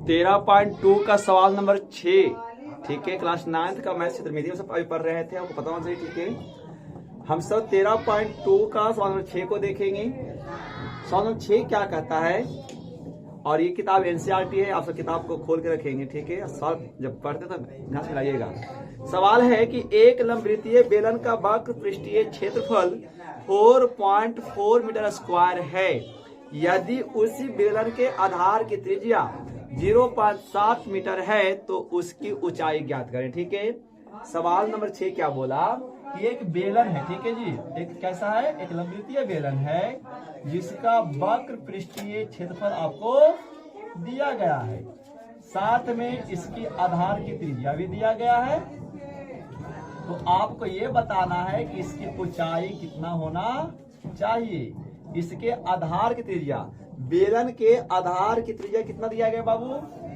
13.2 का सवाल नंबर 6। ठीक है, क्लास 9th का मैथ क्षेत्र में सब अभी पढ़ रहे थे, आपको पता होना चाहिए। ठीक है, हम सब 13.2 का सवाल नंबर 6 को देखेंगे। सवाल नंबर 6 क्या कहता है, और ये किताब एनसीईआरटी है, आप सब किताब को खोल के रखेंगे। ठीक है, सवाल जब पढ़ते तो ध्यान से लाइएगा। सवाल है कि एक लंबवृत्तीय बेलन का वक्र पृष्ठीय क्षेत्रफल 4.4 मीटर स्क्वायर है। यदि उसी बेलन के आधार की त्रिज्या 0.7 मीटर है तो उसकी ऊंचाई ज्ञात करें। ठीक है, सवाल नंबर 6 क्या बोला कि एक बेलन है। ठीक है जी, एक कैसा है, एक लंबवृत्तीय बेलन है जिसका वक्र पृष्ठीय क्षेत्रफल आपको दिया गया है, साथ में इसकी आधार की त्रिज्या भी दिया गया है। तो आपको ये बताना है कि इसकी ऊंचाई कितना होना चाहिए। इसके आधार की त्रिज्या, बेलन के आधार की त्रिज्या कितना दिया गया बाबू,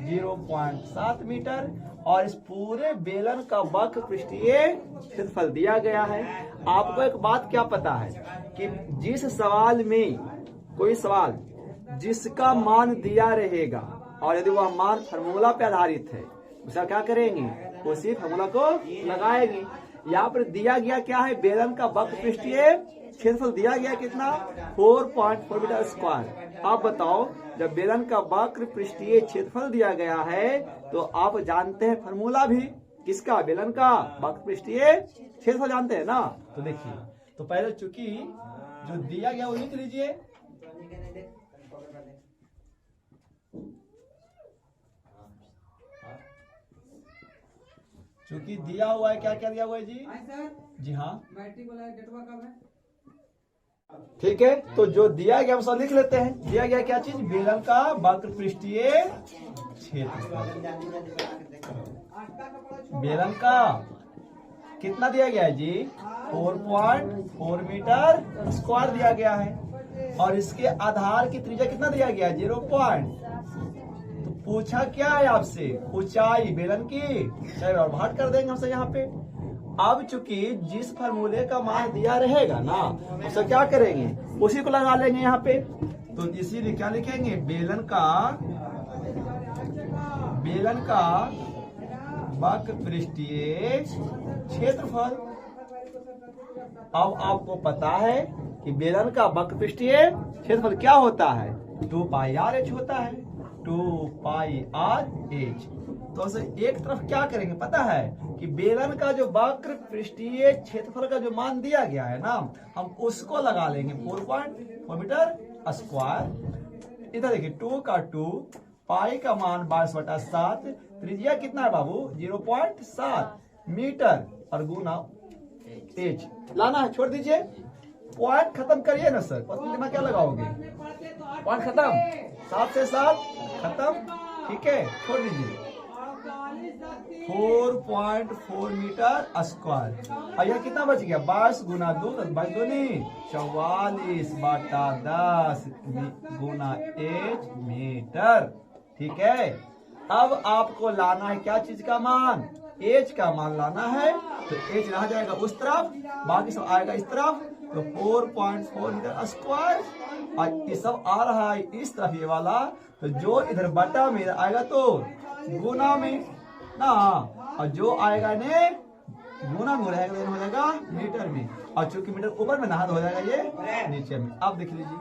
0.7 मीटर, और इस पूरे बेलन का वक्र पृष्ठीय क्षेत्रफल दिया गया है। आपको एक बात क्या पता है कि जिस सवाल में कोई सवाल जिसका मान दिया रहेगा और यदि वह मान फार्मूला पे आधारित है, उसका क्या करेंगे, उसी फार्मूला को लगाएंगे। यहाँ पर दिया गया क्या है, बेलन का वक्र पृष्ठीय क्षेत्रफल दिया गया कितना, 4.4 मीटर स्क्वायर। आप बताओ, जब बेलन का वक्र पृष्ठीय क्षेत्रफल दिया गया है तो आप जानते हैं फार्मूला भी किसका, बेलन का वक्र पृष्ठीय क्षेत्रफल जानते हैं ना। तो देखिए, तो पहले चूंकि जो दिया गया वो लिख लीजिए। चूंकि दिया हुआ है, क्या क्या दिया हुआ है जी, जी हाँ, ठीक है। तो जो दिया गया वो लिख लेते हैं। दिया गया क्या चीज, बेलन का वक्र पृष्ठीय क्षेत्रफल। बेलन का कितना दिया गया है जी, 4.4 मीटर स्क्वायर दिया गया है, और इसके आधार की त्रिज्या कितना दिया गया है, 0. तो पूछा क्या है आपसे, ऊंचाई बेलन की, चलो और भाट कर देंगे हमसे यहाँ पे। अब चूंकि जिस फार्मूले का मान दिया रहेगा ना, उससे क्या करेंगे, उसी को लगा लेंगे यहाँ पे। तो इसीलिए क्या लिखेंगे, बेलन का वक्र पृष्ठीय क्षेत्रफल। अब आपको पता है कि बेलन का वक्र पृष्ठीय क्षेत्रफल क्या होता है, 2πr(h) होता है, 2πr(h). तो एक तरफ क्या करेंगे पता है कि बेलन का जो वक्र पृष्ठीय क्षेत्रफल का जो मान दिया गया है ना, हम उसको लगा लेंगे 4.4 मीटर स्क्वायर। इधर देखिए, 2 का 2, पाई का मान 22/7, त्रिज्या कितना है बाबू, 0.7 मीटर, और गुना h लाना है। छोड़ दीजिए, पॉइंट खत्म करिए ना सर, पता क्या लगाओगे, पॉइंट खत्म, 7 से 7 खत्म। ठीक है, छोड़ दीजिए, 4.4 मीटर स्क्वायर। और यह कितना बच गया, 22 गुना 2, 22 44/10 गुना h मीटर। ठीक है, अब आपको लाना है क्या चीज का मान, h का मान लाना है। तो h रह जाएगा उस तरफ, बाकी सब आएगा इस तरफ। तो 4.4 मीटर स्क्वायर, और ये सब आ रहा है इस तरफ ये वाला, तो जो इधर बटा में आएगा तो गुना में ना, और जो आएगा ने गुना में रहेगा, हो जाएगा मीटर में, और चूंकि मीटर ऊपर में नहा तो हो जाएगा ये नीचे में। अब देख लीजिए,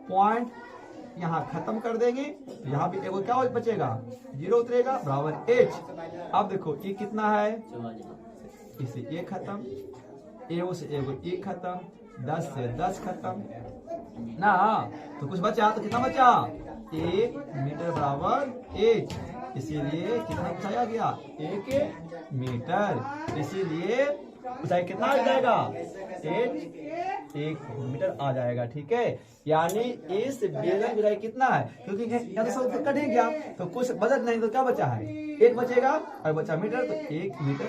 पॉइंट यहाँ खत्म कर देंगे, तो यहाँ भी एगो क्या बचेगा, 0 उतरेगा, बराबर h। अब देखो ये कितना है, इसे ये खत्म, एगो से एगो ये खत्म, 10 से 10 खत्म ना, तो कुछ बचा, तो कितना बचा, 1 मीटर बराबर h। इसीलिए कितना पूछाया गया, 1 मीटर। इसीलिए ऊंचाई कितना आ जाएगा, 1 मीटर आ जाएगा। ठीक है, यानी इस बेलन की ऊंचाई कितना है, क्योंकि यहाँ तो सब कट ही गया, तो कुछ बचत नहीं, तो क्या बचा है, 1 बचेगा, और बचा मीटर, तो 1 मीटर।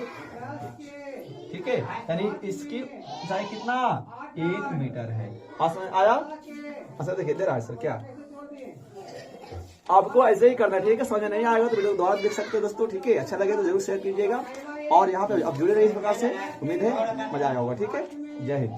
ठीक है, यानी इसकी ऊंचाई कितना, 1 मीटर है। समझ आया, अच्छा देखिए दे रहा है सर, क्या आपको ऐसे ही करना है। ठीक है, समझ नहीं आएगा तो वीडियो दोबारा देख सकते हो दोस्तों। ठीक है, अच्छा लगे तो जरूर शेयर कीजिएगा, और यहाँ पे अब जुड़े रहिए इस प्रकार से, उम्मीद है मजा आया होगा। ठीक है, जय हिंद।